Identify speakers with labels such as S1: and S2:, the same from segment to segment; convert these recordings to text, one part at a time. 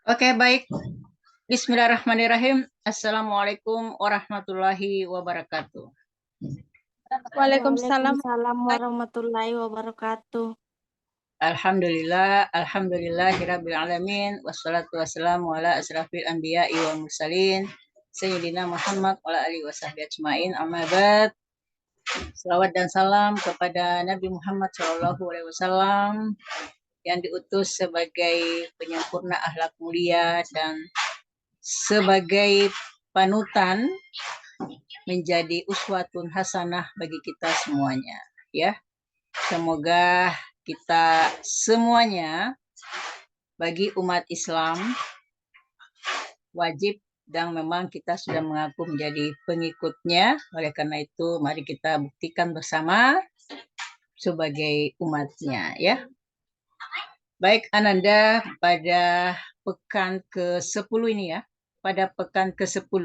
S1: Oke, baik. Bismillahirrahmanirrahim. Assalamualaikum warahmatullahi wabarakatuh.
S2: Waalaikumsalam.
S3: Waalaikumsalam warahmatullahi wabarakatuh.
S1: Alhamdulillahirabbil alamin wassalatu wassalamu ala asrafil anbiya'i wal mursalin sayyidina Muhammad wa ala alihi washabbihi ajmain. Amma ba'd. Selawat dan salam kepada Nabi Muhammad SAW yang diutus sebagai penyempurna akhlak mulia dan sebagai panutan menjadi uswatun hasanah bagi kita semuanya, ya. Semoga kita semuanya bagi umat Islam wajib dan memang kita sudah mengaku menjadi pengikutnya. Oleh karena itu mari kita buktikan bersama sebagai umatnya, ya. Baik Ananda, pada pekan ke-10 ini ya, pada pekan ke-10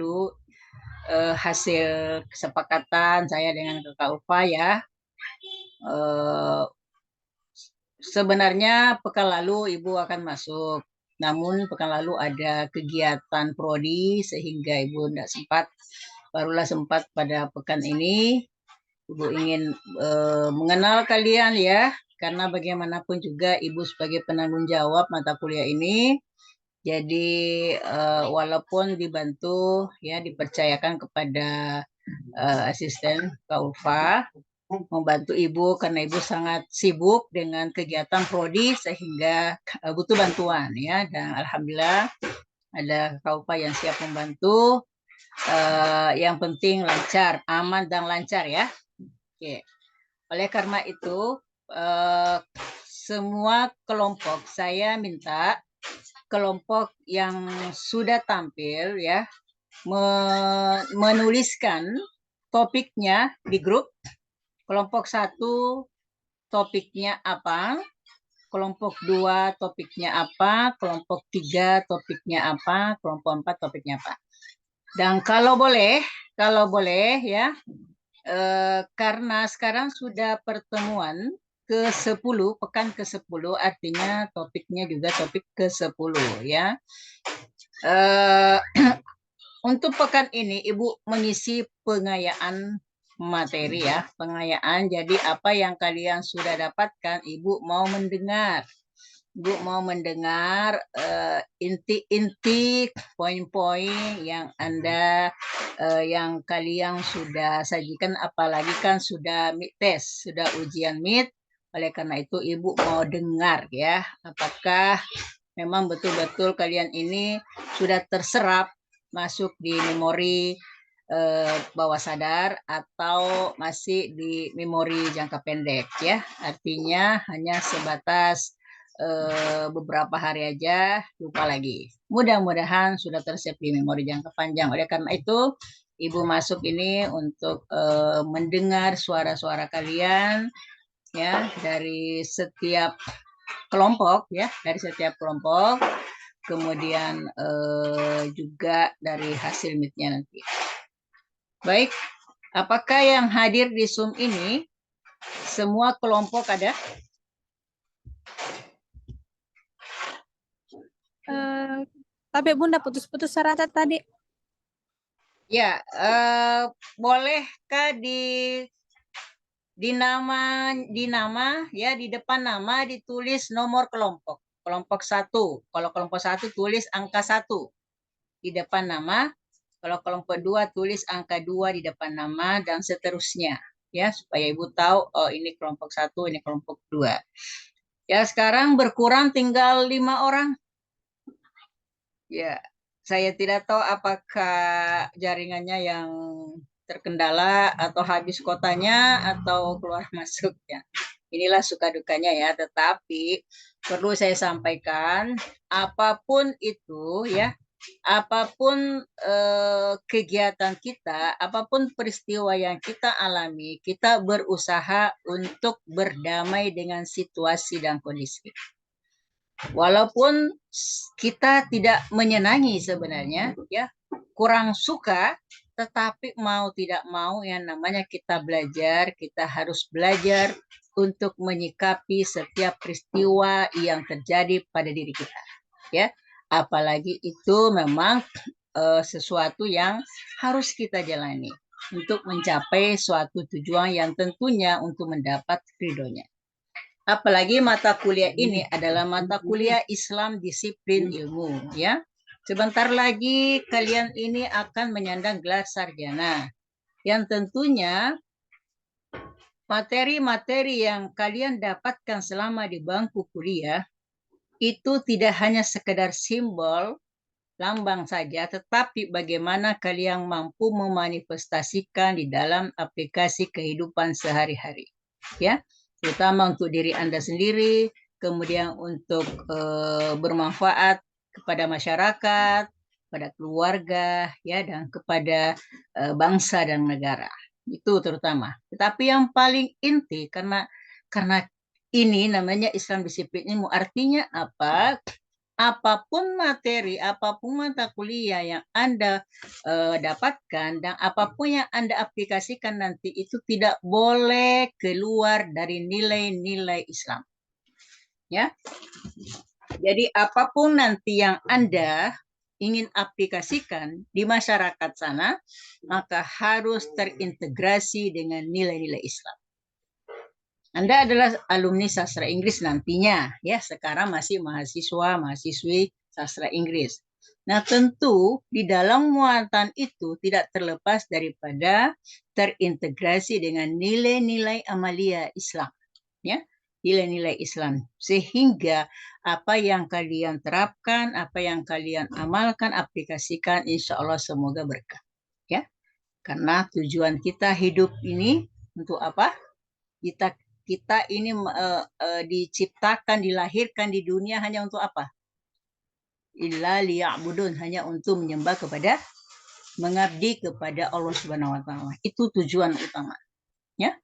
S1: hasil kesepakatan saya dengan Kakak Ufa ya, sebenarnya pekan lalu Ibu akan masuk, namun pekan lalu ada kegiatan prodi sehingga Ibu tidak sempat, barulah sempat pada pekan ini. Ibu ingin mengenal kalian ya, karena bagaimanapun juga Ibu sebagai penanggung jawab mata kuliah ini. Jadi walaupun dibantu ya, dipercayakan kepada asisten Kak Ulfa membantu Ibu karena Ibu sangat sibuk dengan kegiatan prodi sehingga butuh bantuan ya, dan alhamdulillah ada Kak Ulfa yang siap membantu. Yang penting lancar, aman dan lancar ya. Oke. Oleh karena itu semua kelompok saya minta kelompok yang sudah tampil ya menuliskan topiknya di grup. Kelompok 1 topiknya apa, kelompok 2 topiknya apa, kelompok 3 topiknya apa, kelompok 4 topiknya apa. Dan kalau boleh ya, karena sekarang sudah pertemuan ke-10, pekan ke-10, artinya topiknya juga topik ke-10 ya. Untuk pekan ini Ibu mengisi pengayaan materi ya, pengayaan. Jadi apa yang kalian sudah dapatkan Ibu mau mendengar. Ibu mau mendengar inti-inti poin-poin yang Anda yang kalian sudah sajikan, apalagi kan sudah mid test, sudah ujian mid. Oleh karena itu Ibu mau dengar ya, apakah memang betul-betul kalian ini sudah terserap masuk di memori bawah sadar atau masih di memori jangka pendek ya. Artinya hanya sebatas beberapa hari aja lupa lagi. Mudah-mudahan sudah tersiap di memori jangka panjang. Oleh karena itu Ibu masuk ini untuk mendengar suara-suara kalian ya, dari setiap kelompok ya, dari setiap kelompok, kemudian juga dari hasil meetnya nanti. Baik, apakah yang hadir di Zoom ini semua kelompok ada?
S2: Tapi Bunda putus-putus suara tadi.
S1: Ya, bolehkah di nama ya, di depan nama ditulis nomor kelompok. Kelompok 1. Kalau kelompok 1 tulis angka 1 di depan nama. Kalau kelompok 2 tulis angka 2 di depan nama dan seterusnya ya, supaya Ibu tahu oh ini kelompok 1, ini kelompok 2. Ya, sekarang berkurang tinggal 5 orang. Ya, saya tidak tahu apakah jaringannya yang terkendala atau habis kotanya atau keluar masuk ya. Inilah suka dukanya ya, tetapi perlu saya sampaikan apapun itu ya, apapun kegiatan kita, apapun peristiwa yang kita alami, kita berusaha untuk berdamai dengan situasi dan kondisi. Walaupun kita tidak menyenangi sebenarnya, ya, kurang suka, tetapi mau tidak mau yang namanya kita belajar, kita harus belajar untuk menyikapi setiap peristiwa yang terjadi pada diri kita, ya. Apalagi itu memang sesuatu yang harus kita jalani untuk mencapai suatu tujuan yang tentunya untuk mendapat ridhonya. Apalagi mata kuliah ini adalah mata kuliah Islam disiplin ilmu, ya. Sebentar lagi kalian ini akan menyandang gelar sarjana, yang tentunya materi-materi yang kalian dapatkan selama di bangku kuliah itu tidak hanya sekedar simbol lambang saja, tetapi bagaimana kalian mampu memanifestasikan di dalam aplikasi kehidupan sehari-hari, ya, terutama untuk diri Anda sendiri, kemudian untuk bermanfaat kepada masyarakat, kepada keluarga, ya, dan kepada bangsa dan negara. Itu terutama. Tetapi yang paling inti karena ini namanya Islam disiplin ilmu, artinya apa? Apapun materi, apapun mata kuliah yang Anda dapatkan dan apapun yang Anda aplikasikan nanti itu tidak boleh keluar dari nilai-nilai Islam. Ya. Jadi apapun nanti yang Anda ingin aplikasikan di masyarakat sana, maka harus terintegrasi dengan nilai-nilai Islam. Anda adalah alumni sastra Inggris nantinya, ya, sekarang masih mahasiswi sastra Inggris. Nah, tentu di dalam muatan itu tidak terlepas daripada terintegrasi dengan nilai-nilai amalia Islam, ya, nilai-nilai Islam. Sehingga apa yang kalian terapkan, apa yang kalian amalkan, aplikasikan, insya Allah semoga berkah, ya. Karena tujuan kita hidup ini untuk apa? Kita ini diciptakan, dilahirkan di dunia hanya untuk apa? Illa liya'budun, hanya untuk menyembah kepada, mengabdi kepada Allah Subhanahu wa taala. Itu tujuan utama, ya.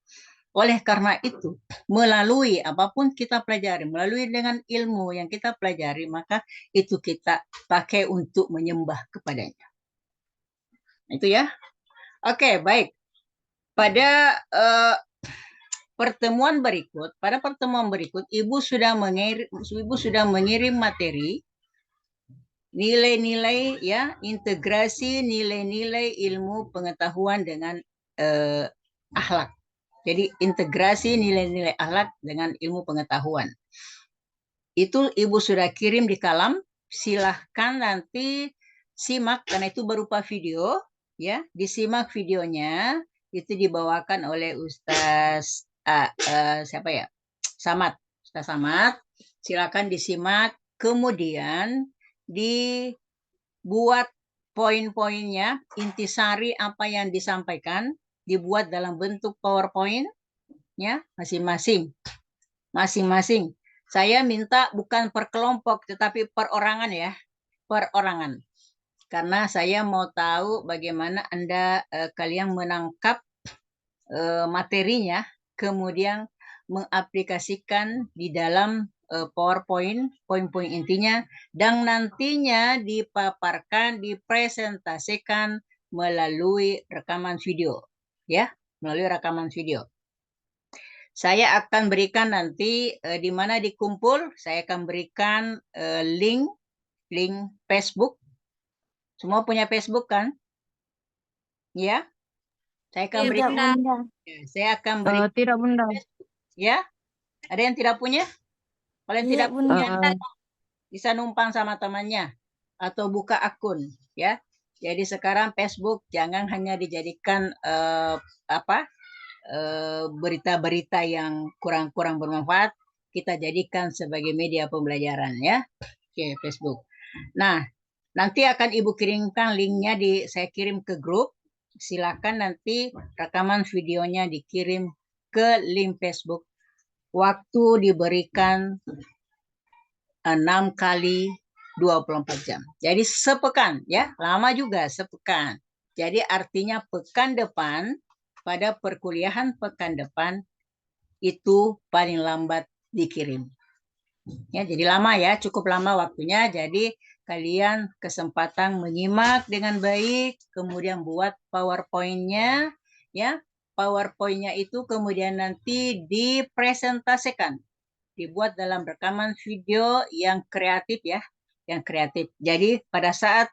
S1: Oleh karena itu, melalui apapun kita pelajari, melalui dengan ilmu yang kita pelajari, maka itu kita pakai untuk menyembah kepadanya. Itu ya. Oke, baik. Pada pada pertemuan berikut, Ibu sudah mengirim materi nilai-nilai, ya, integrasi nilai-nilai ilmu pengetahuan dengan akhlak. Jadi integrasi nilai-nilai akhlak dengan ilmu pengetahuan. Itu Ibu sudah kirim di kalam. Silahkan nanti simak karena itu berupa video, ya. Disimak videonya, itu dibawakan oleh Ustaz siapa ya? Ustaz Samad. Silakan disimak, kemudian dibuat poin-poinnya, intisari apa yang disampaikan, dibuat dalam bentuk PowerPoint, ya, masing-masing. Saya minta bukan per kelompok, tetapi perorangan, ya, perorangan. Karena saya mau tahu bagaimana kalian menangkap materinya, kemudian mengaplikasikan di dalam PowerPoint, poin-poin intinya, dan nantinya dipaparkan, dipresentasikan melalui rekaman video, ya, melalui rekaman video. Saya akan berikan nanti di mana dikumpul, saya akan berikan link Facebook. Semua punya Facebook kan? Ya. Saya akan berikan.
S3: Bunda.
S1: Saya akan berikan.
S2: Tidak, Bunda.
S1: Ya. Ada yang tidak punya? Kalau yang tidak punya, bisa numpang sama temannya atau buka akun, ya. Jadi sekarang Facebook jangan hanya dijadikan berita-berita yang kurang bermanfaat, kita jadikan sebagai media pembelajaran, ya. Oke, Facebook. Nah, nanti akan Ibu kirimkan linknya, saya kirim ke grup. Silakan nanti rekaman videonya dikirim ke link Facebook. Waktu diberikan 6 kali 24 jam. Jadi sepekan, ya, lama juga sepekan. Jadi artinya pekan depan, pada perkuliahan pekan depan itu paling lambat dikirim. Ya, jadi lama, ya, cukup lama waktunya. Jadi kalian kesempatan menyimak dengan baik, kemudian buat PowerPoint-nya, ya, PowerPoint-nya itu kemudian nanti dipresentasikan, dibuat dalam rekaman video yang kreatif ya, yang kreatif. Jadi pada saat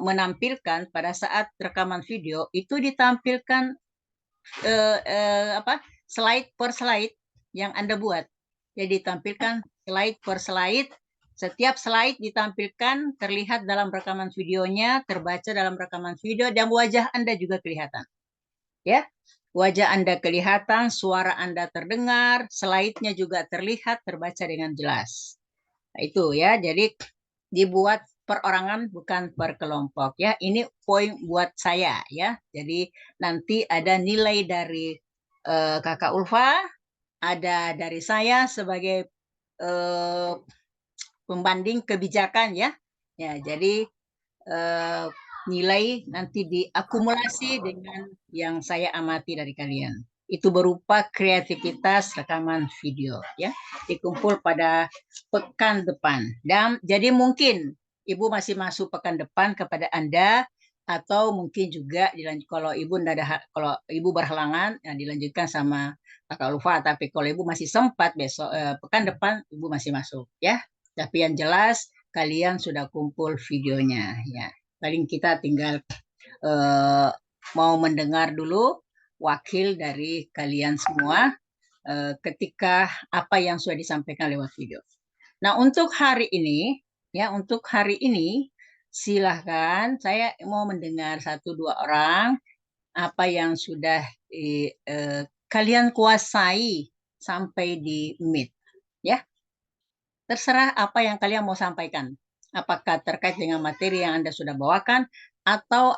S1: menampilkan, pada saat rekaman video itu ditampilkan slide per slide yang Anda buat. Jadi ditampilkan slide per slide. Setiap slide ditampilkan terlihat dalam rekaman videonya, terbaca dalam rekaman video, dan wajah Anda juga kelihatan. Ya, wajah Anda kelihatan, suara Anda terdengar, slide-nya juga terlihat, terbaca dengan jelas. Nah, itu ya, jadi dibuat perorangan bukan per kelompok ya. Ini poin buat saya ya. Jadi nanti ada nilai dari Kakak Ulfa, ada dari saya sebagai pembanding kebijakan ya. Ya, jadi nilai nanti diakumulasi dengan yang saya amati dari kalian. Itu berupa kreativitas rekaman video ya, dikumpul pada pekan depan. Dan jadi mungkin Ibu masih masuk pekan depan kepada Anda, atau mungkin juga dilanjut kalau Ibu kalau Ibu berhalangan ya dilanjutkan sama Kakak Ulfa. Tapi kalau Ibu masih sempat besok pekan depan Ibu masih masuk ya. Tapi yang jelas kalian sudah kumpul videonya ya. Paling kita tinggal mau mendengar dulu wakil dari kalian semua ketika apa yang sudah disampaikan lewat video. Nah, untuk hari ini silahkan saya mau mendengar 1-2 orang apa yang sudah kalian kuasai sampai di Meet ya. Terserah apa yang kalian mau sampaikan. Apakah terkait dengan materi yang Anda sudah bawakan atau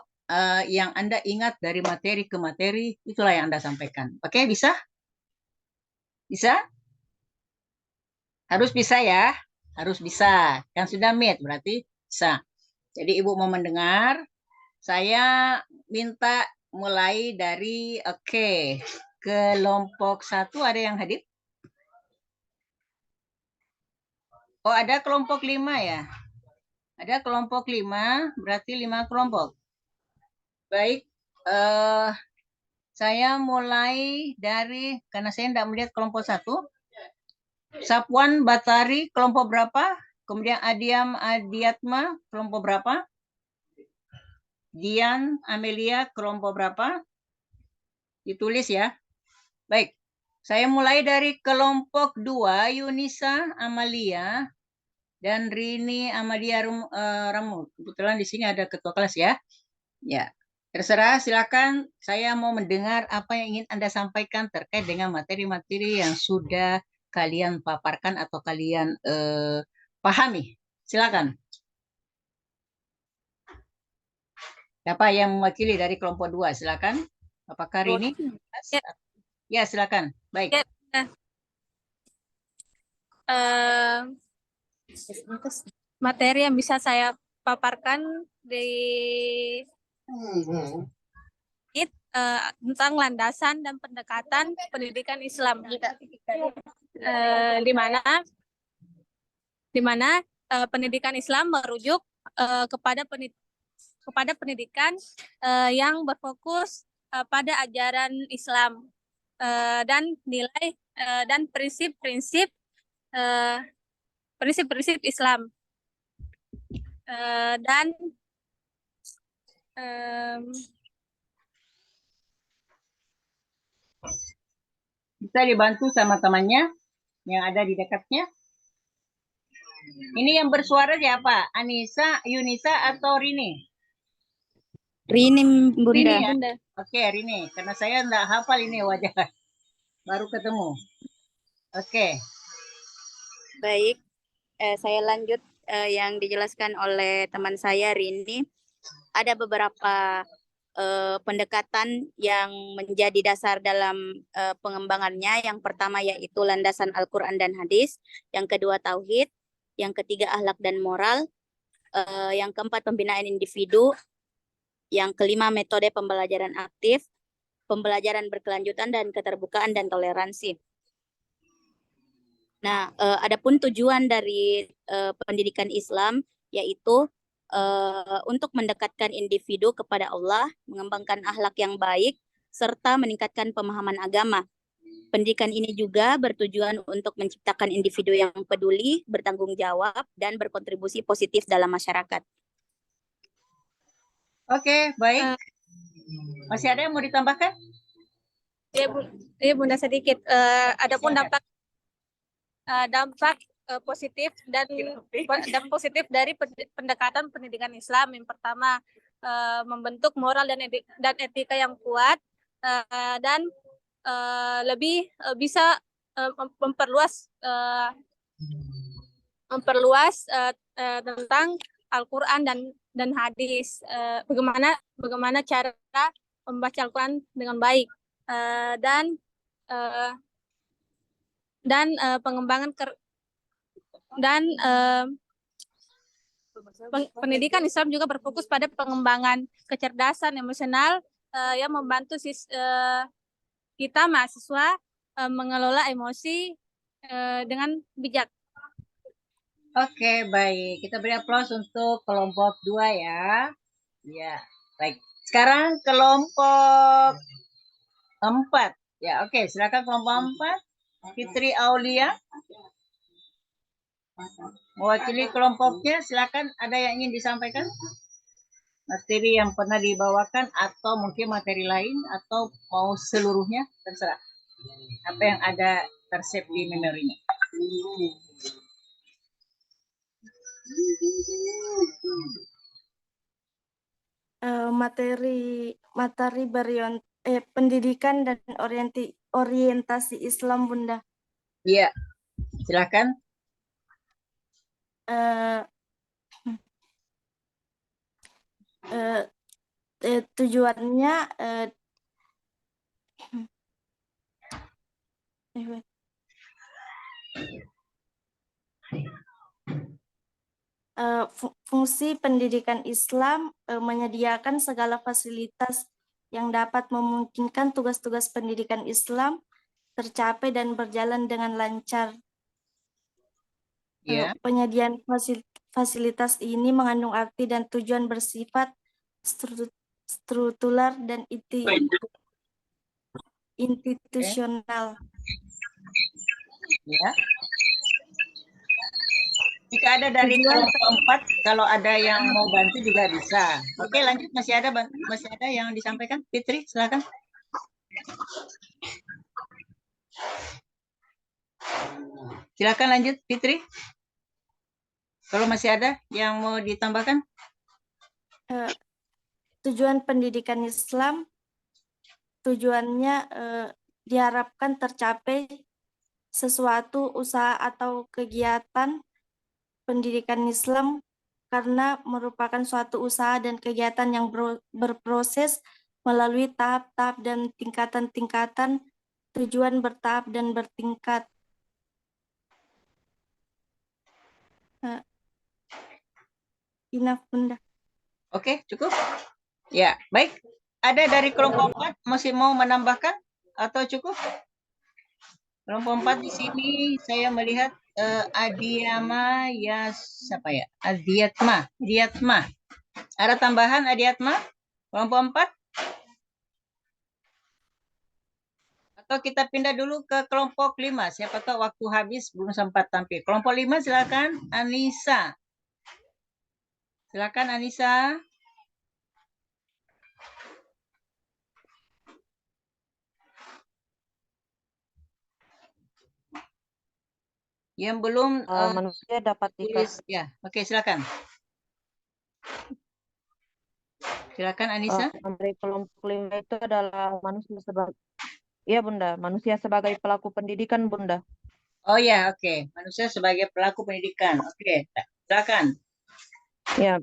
S1: yang Anda ingat dari materi ke materi, itulah yang Anda sampaikan. Oke, bisa? Bisa? Harus bisa ya. Harus bisa. Kan sudah Meet, berarti bisa. Jadi Ibu mau mendengar. Saya minta mulai dari, kelompok 1 ada yang hadir? Oh, ada kelompok 5 ya? Ada kelompok 5, berarti 5 kelompok. Baik, saya mulai dari, karena saya tidak melihat kelompok 1. Sapuan Batari, kelompok berapa? Kemudian Adiam Adiatma, kelompok berapa? Dian Amelia, kelompok berapa? Ditulis ya. Baik, saya mulai dari kelompok 2, Yunisa Amalia dan Rini Amalia Ramu. Kebetulan di sini ada ketua kelas ya. Ya, terserah, silakan. Saya mau mendengar apa yang ingin Anda sampaikan terkait dengan materi-materi yang sudah kalian paparkan atau kalian pahami. Silakan. Siapa yang mewakili dari kelompok 2? Silakan. Apakah Rini? Ya, silakan. Baik.
S2: Materi yang bisa saya paparkan di tentang landasan dan pendekatan pendidikan Islam, di mana pendidikan Islam merujuk kepada pendidikan yang berfokus pada ajaran Islam dan nilai dan prinsip-prinsip Islam dan
S1: bisa dibantu sama temannya yang ada di dekatnya. Ini yang bersuara siapa? Anissa, Yunisa, atau Rini?
S3: Rini, Bunda.
S1: Rini ya? Oke, Rini. Karena saya enggak hafal ini wajah. Baru ketemu. Oke.
S3: Baik, saya lanjut yang dijelaskan oleh teman saya Rini. Ada beberapa pendekatan yang menjadi dasar dalam pengembangannya. Yang pertama yaitu landasan Al-Quran dan Hadis. Yang kedua tauhid. Yang ketiga akhlak dan moral. Yang keempat pembinaan individu. Yang kelima metode pembelajaran aktif, pembelajaran berkelanjutan dan keterbukaan dan toleransi. Nah, adapun tujuan dari pendidikan Islam yaitu untuk mendekatkan individu kepada Allah, mengembangkan akhlak yang baik, serta meningkatkan pemahaman agama. Pendidikan ini juga bertujuan untuk menciptakan individu yang peduli, bertanggung jawab, dan berkontribusi positif dalam masyarakat.
S1: Oke, baik.
S2: Eh,
S1: Masih ada yang mau ditambahkan?
S2: Iya, Bunda sedikit. Adapun
S1: Silakan.
S2: dampak positif dan dampak positif dari pendekatan pendidikan Islam. Yang pertama, membentuk moral dan etika yang kuat, dan lebih bisa memperluas tentang Al-Quran dan hadis. Bagaimana cara membaca Al-Quran dengan baik, dan pengembangan pendidikan Islam juga berfokus pada pengembangan kecerdasan emosional, yang membantu kita mahasiswa mengelola emosi dengan bijak.
S1: Oke, baik. Kita beri aplaus untuk kelompok 2 ya. Ya, baik. Sekarang kelompok 4. Ya, oke. Silakan kelompok 4. Fitri Aulia. Mewakili kelompoknya, silakan. Ada yang ingin disampaikan? Materi yang pernah dibawakan atau mungkin materi lain atau mau seluruhnya, terserah. Apa yang ada tersave di memorinya.
S4: Materi pendidikan dan orientasi Islam, Bunda.
S1: Iya, silakan.
S4: Eh, Tujuannya fungsi pendidikan Islam menyediakan segala fasilitas yang dapat memungkinkan tugas-tugas pendidikan Islam tercapai dan berjalan dengan lancar.
S1: Ya.
S4: Penyediaan fasilitas ini mengandung arti dan tujuan bersifat struktural dan institusional.
S1: Ya. Jika ada dari kelompok 4, kalau ada yang mau bantu juga bisa. Oke, lanjut. Masih ada yang disampaikan? Fitri, silakan. Silakan lanjut, Fitri. Kalau masih ada yang mau ditambahkan?
S4: Tujuan pendidikan Islam, tujuannya diharapkan tercapai sesuatu usaha atau kegiatan pendidikan Islam karena merupakan suatu usaha dan kegiatan yang berproses melalui tahap-tahap dan tingkatan-tingkatan, tujuan bertahap dan bertingkat. Enough, Bunda.
S1: Oke, cukup? Ya, baik. Ada dari kelompok 4 masih mau menambahkan atau cukup? Kelompok 4 di sini saya melihat Adiama ya siapa ya? Adiatma. Ada tambahan Adiatma? Kelompok 4? Atau kita pindah dulu ke kelompok 5. Siapa tahu waktu habis belum sempat tampil. Kelompok 5 silakan Anissa. Silakan Anissa. Yang belum
S5: manusia dapat
S1: tulis ya. Oke, silakan. Silakan Anissa.
S5: Dari kelompok 5 itu adalah manusia sebagai Bunda, manusia sebagai pelaku pendidikan, Bunda.
S1: Oh ya, oke. Manusia sebagai pelaku pendidikan. Oke, silakan.
S5: Ya,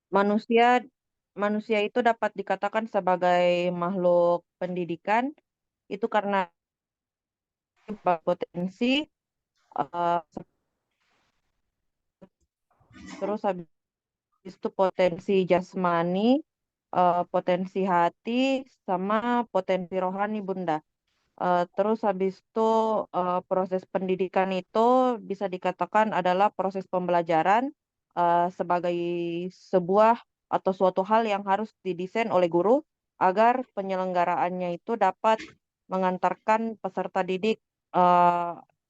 S5: manusia itu dapat dikatakan sebagai makhluk pendidikan itu karena potensi terus habis itu potensi jasmani, potensi hati, sama potensi rohani, Bunda. Terus habis itu proses pendidikan itu bisa dikatakan adalah proses pembelajaran sebagai sebuah atau suatu hal yang harus didesain oleh guru agar penyelenggaraannya itu dapat mengantarkan peserta didik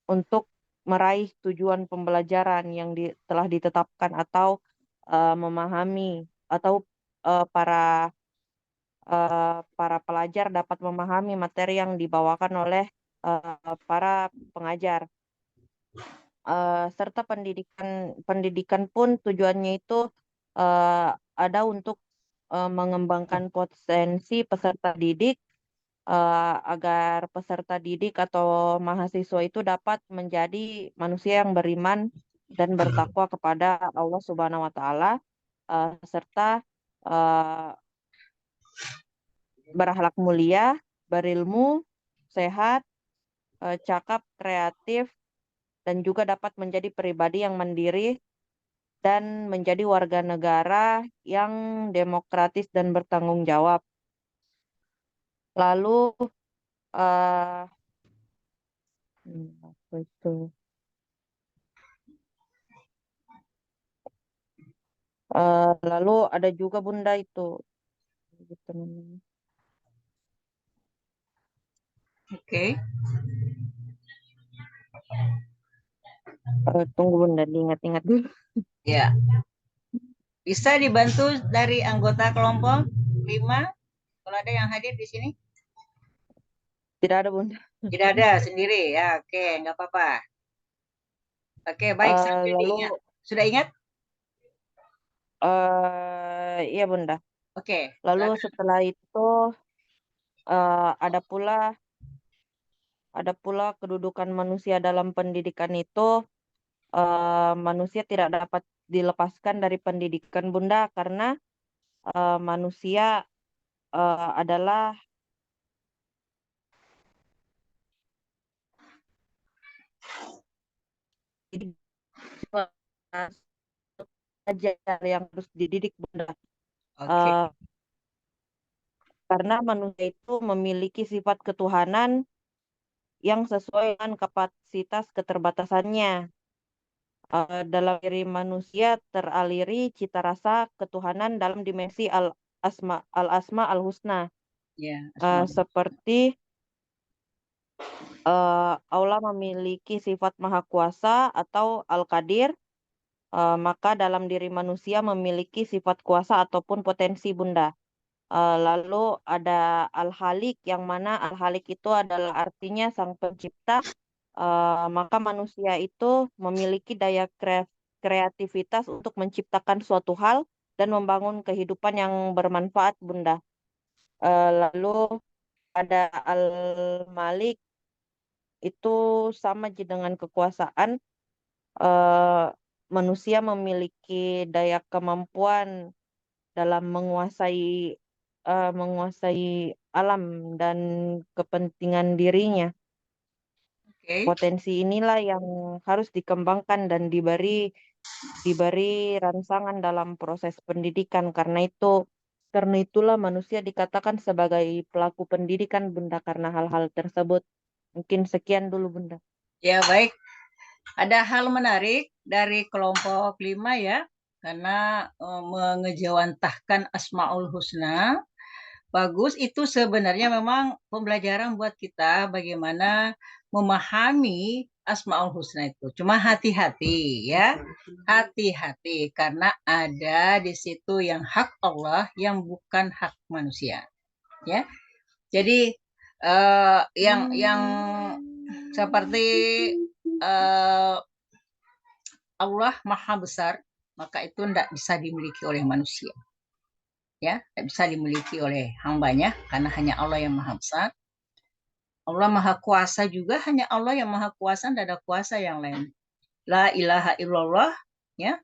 S5: untuk meraih tujuan pembelajaran yang telah ditetapkan atau memahami atau para pelajar dapat memahami materi yang dibawakan oleh para pengajar. Serta pendidikan pun tujuannya itu ada untuk mengembangkan potensi peserta didik agar peserta didik atau mahasiswa itu dapat menjadi manusia yang beriman dan bertakwa kepada Allah Subhanahu wa Ta'ala, serta berakhlak mulia, berilmu, sehat, cakap, kreatif, dan juga dapat menjadi pribadi yang mandiri dan menjadi warga negara yang demokratis dan bertanggung jawab. Lalu apa itu? Lalu ada juga Bunda itu. Gitu.
S1: Oke.
S5: Tunggu Bunda, diingat-ingat dulu.
S1: Ya. Bisa dibantu dari anggota kelompok 5? Kalau ada yang hadir di sini?
S5: Tidak ada Bunda.
S1: Tidak ada, sendiri. Ya, oke, nggak apa-apa. Oke, baik. Sampai
S5: Lalu
S1: diingat. Sudah ingat?
S5: iya Bunda.
S1: Oke.
S5: Lalu setelah itu ada pula kedudukan manusia dalam pendidikan itu, manusia tidak dapat dilepaskan dari pendidikan Bunda, karena manusia adalah ajar yang harus dididik Bunda.
S1: Oke.
S5: Karena manusia itu memiliki sifat ketuhanan yang sesuai dengan kapasitas keterbatasannya. Dalam diri manusia teraliri cita rasa ketuhanan dalam dimensi al-asma al-husna.
S1: Ya,
S5: Seperti Allah memiliki sifat maha kuasa atau al-qadir, maka dalam diri manusia memiliki sifat kuasa ataupun potensi Bunda. Lalu ada Al-Halik, yang mana Al-Halik itu adalah artinya sang pencipta. Maka manusia itu memiliki daya kreativitas untuk menciptakan suatu hal dan membangun kehidupan yang bermanfaat Bunda. Lalu ada Al-Malik, itu sama aja dengan kekuasaan. Manusia memiliki daya kemampuan dalam menguasai alam dan kepentingan dirinya.
S1: Oke.
S5: Potensi inilah yang harus dikembangkan dan diberi rangsangan dalam proses pendidikan. Karena itulah manusia dikatakan sebagai pelaku pendidikan Bunda, karena hal-hal tersebut. Mungkin sekian dulu Bunda.
S1: Ya, baik. Ada hal menarik dari kelompok 5 ya, karena mengejawantahkan Asmaul Husna. Bagus, itu sebenarnya memang pembelajaran buat kita bagaimana memahami Asmaul Husna itu. Cuma hati-hati ya, hati-hati karena ada di situ yang hak Allah yang bukan hak manusia. Ya, jadi yang seperti Allah Maha Besar, maka itu tidak bisa dimiliki oleh manusia. Ya, tidak bisa dimiliki oleh hambanya karena hanya Allah yang Maha Besar. Allah Maha Kuasa juga, hanya Allah yang Maha Kuasa, tidak ada kuasa yang lain. La ilaha illallah, ya.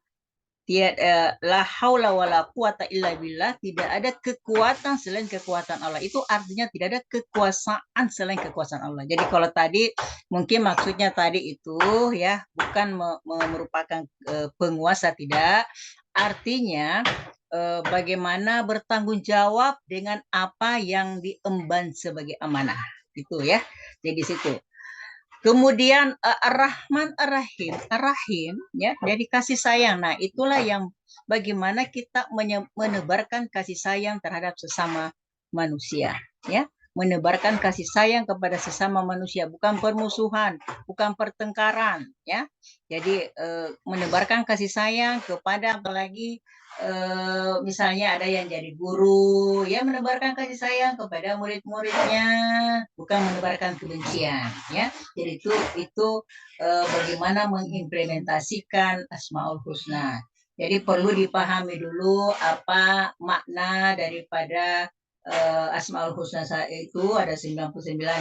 S1: Tiada la haula wala quwata illa billah, tidak ada kekuatan selain kekuatan Allah. Itu artinya tidak ada kekuasaan selain kekuasaan Allah. Jadi kalau tadi mungkin maksudnya tadi itu ya bukan merupakan penguasa, tidak. Artinya bagaimana bertanggung jawab dengan apa yang diemban sebagai amanah. Itu ya. Jadi situ. Kemudian Ar-Rahman Ar-Rahim, Ar-Rahim ya, jadi kasih sayang. Nah, itulah yang bagaimana kita menebarkan kasih sayang terhadap sesama manusia, ya. Menebarkan kasih sayang kepada sesama manusia, bukan permusuhan, bukan pertengkaran, ya. Jadi menebarkan kasih sayang kepada, apalagi misalnya ada yang jadi guru, ya menebarkan kasih sayang kepada murid-muridnya, bukan menebarkan kebencian, ya. Jadi itu bagaimana mengimplementasikan Asmaul Husna. Jadi perlu dipahami dulu apa makna daripada Asmaul Husna itu ada 99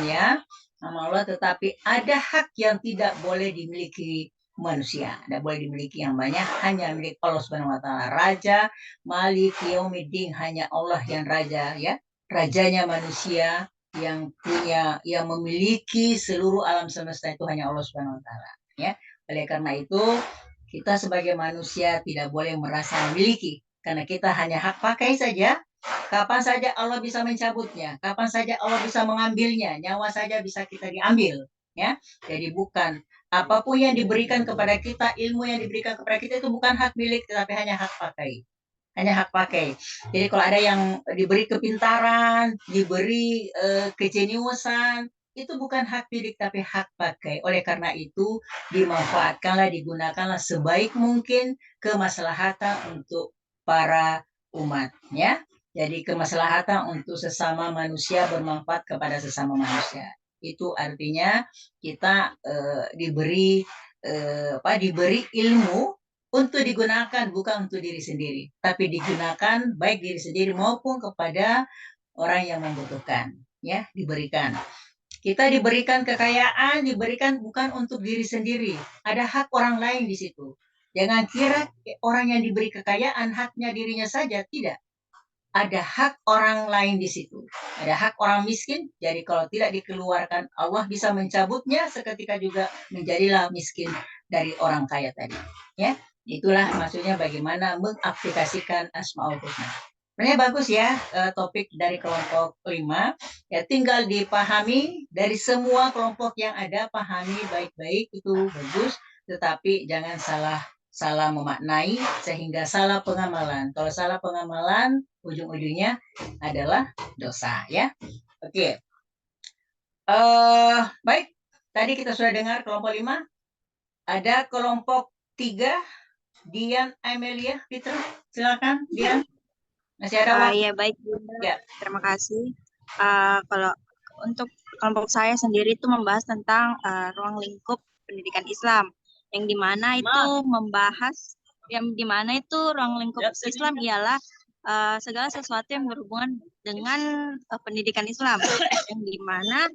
S1: ya, nama Allah, tetapi ada hak yang tidak boleh dimiliki manusia, tidak boleh dimiliki yang banyak, hanya milik Allah Subhanahu wa taala. Raja Malik Yaumiddin, hanya Allah yang raja, ya. Rajanya manusia yang punya, yang memiliki seluruh alam semesta itu hanya Allah Subhanahu wa taala, ya. Oleh karena itu kita sebagai manusia tidak boleh merasa memiliki, karena kita hanya hak pakai saja. Kapan saja Allah bisa mencabutnya, kapan saja Allah bisa mengambilnya, nyawa saja bisa kita diambil, ya. Jadi bukan apapun yang diberikan kepada kita, ilmu yang diberikan kepada kita itu bukan hak milik, tetapi hanya hak pakai. Hanya hak pakai. Jadi kalau ada yang diberi kepintaran, diberi kejeniusan, itu bukan hak milik tapi hak pakai. Oleh karena itu dimanfaatkanlah, digunakanlah sebaik mungkin kemaslahatan untuk para umat, ya. Jadi kemaslahatan untuk sesama manusia, bermanfaat kepada sesama manusia. Itu artinya kita diberi diberi ilmu untuk digunakan, bukan untuk diri sendiri, tapi digunakan baik diri sendiri maupun kepada orang yang membutuhkan, ya, diberikan. Kita diberikan kekayaan, diberikan bukan untuk diri sendiri. Ada hak orang lain di situ. Jangan kira orang yang diberi kekayaan haknya dirinya saja, tidak. Ada hak orang lain di situ. Ada hak orang miskin, jadi kalau tidak dikeluarkan, Allah bisa mencabutnya, seketika juga menjadilah miskin dari orang kaya tadi. Ya, itulah maksudnya bagaimana mengaplikasikan Asmaul Husna. Sebenarnya bagus ya topik dari kelompok 5. Ya, tinggal dipahami dari semua kelompok yang ada, pahami baik-baik, itu bagus, tetapi jangan salah memaknai sehingga salah pengamalan. Kalau salah pengamalan, ujung-ujungnya adalah dosa, ya. Oke. Baik, tadi kita sudah dengar kelompok 5. Ada kelompok 3, Dian Amelia Fitra. Silakan, Dian. Masih ada waktu?
S3: Ya, baik Bunda.
S1: Ya.
S3: Terima kasih. Kalau untuk kelompok saya sendiri itu membahas tentang ruang lingkup pendidikan Islam, yang dimana itu membahas, yang dimana itu ruang lingkup Islam ialah segala sesuatu yang berhubungan dengan pendidikan Islam, yang dimana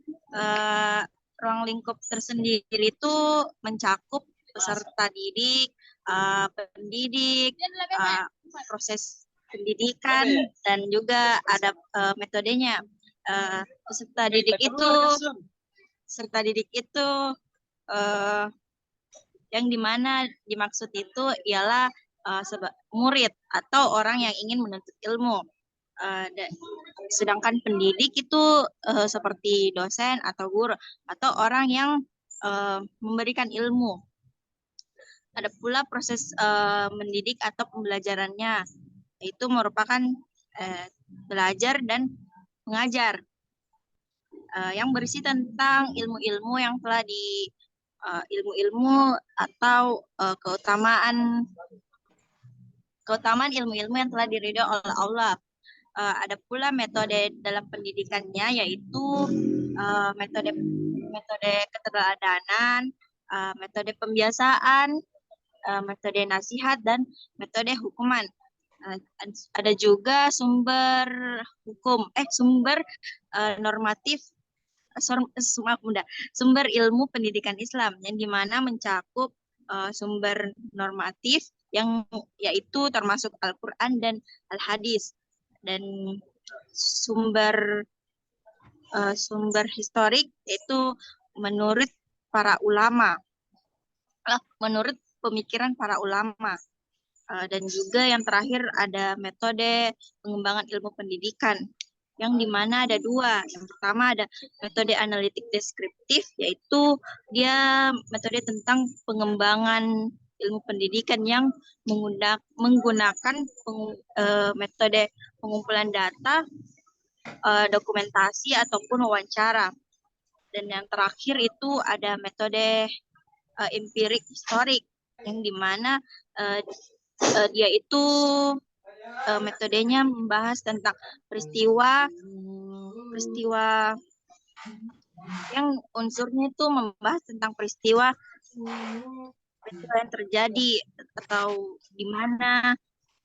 S3: ruang lingkup tersendiri itu mencakup peserta didik, pendidik, proses pendidikan, dan juga ada metodenya. Peserta didik itu yang dimana dimaksud itu ialah murid atau orang yang ingin menuntut ilmu. Sedangkan pendidik itu seperti dosen atau guru atau orang yang memberikan ilmu. Ada pula proses mendidik atau pembelajarannya, itu merupakan belajar dan mengajar yang berisi tentang ilmu-ilmu yang telah ilmu-ilmu atau keutamaan ilmu-ilmu yang telah diridhoi oleh Allah. Ada pula metode dalam pendidikannya, yaitu metode keteladanan, metode pembiasaan, metode nasihat, dan metode hukuman. Ada juga sumber hukum, sumber normatif, sumber ilmu pendidikan Islam, yang dimana mencakup sumber normatif yang yaitu termasuk Al-Quran dan Al-Hadis, dan sumber historik yaitu menurut para ulama, menurut pemikiran para ulama. Dan juga yang terakhir ada metode pengembangan ilmu pendidikan, yang dimana ada dua. Yang pertama ada metode analitik deskriptif, yaitu dia metode tentang pengembangan ilmu pendidikan yang menggunakan metode pengumpulan data, dokumentasi ataupun wawancara. Dan yang terakhir itu ada metode empirik historik, yang dimana dia itu metodenya membahas tentang peristiwa yang unsurnya itu membahas tentang peristiwa yang terjadi atau di mana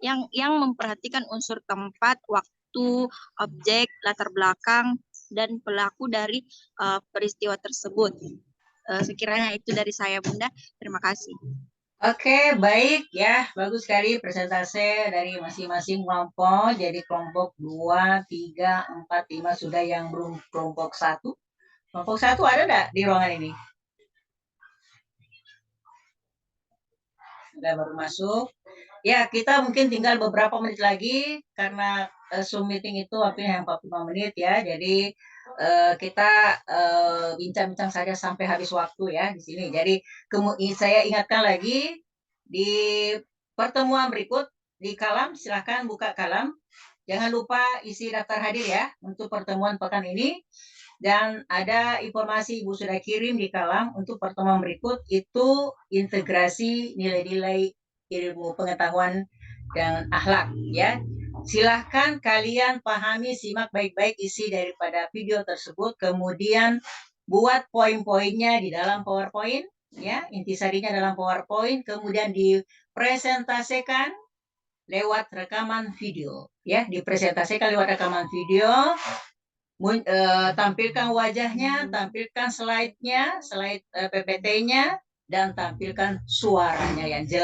S3: yang memperhatikan unsur tempat, waktu, objek, latar belakang, dan pelaku dari peristiwa tersebut. Sekiranya itu dari saya, Bunda. Terima kasih.
S1: Oke, baik ya. Bagus sekali presentasi dari masing-masing kelompok. Jadi kelompok 2, 3, 4, 5 sudah, yang belum kelompok 1. Kelompok 1 ada enggak di ruangan ini? Sudah baru masuk. Ya, kita mungkin tinggal beberapa menit lagi karena Zoom meeting itu waktunya 45 menit ya. Jadi kita bincang-bincang saja sampai habis waktu ya di sini. Jadi saya ingatkan lagi di pertemuan berikut di Kalam, silahkan buka Kalam. Jangan lupa isi daftar hadir ya untuk pertemuan pekan ini. Dan ada informasi Ibu sudah kirim di Kalam untuk pertemuan berikut, itu integrasi nilai-nilai ilmu pengetahuan dan akhlak ya. Silahkan kalian pahami, simak baik-baik isi daripada video tersebut, kemudian buat poin-poinnya di dalam PowerPoint ya, intisarinya dalam PowerPoint, kemudian dipresentasikan lewat rekaman video ya, dipresentasikan lewat rekaman video. Tampilkan wajahnya, tampilkan slide-nya, slide PPT-nya, dan tampilkan suaranya yang jelas.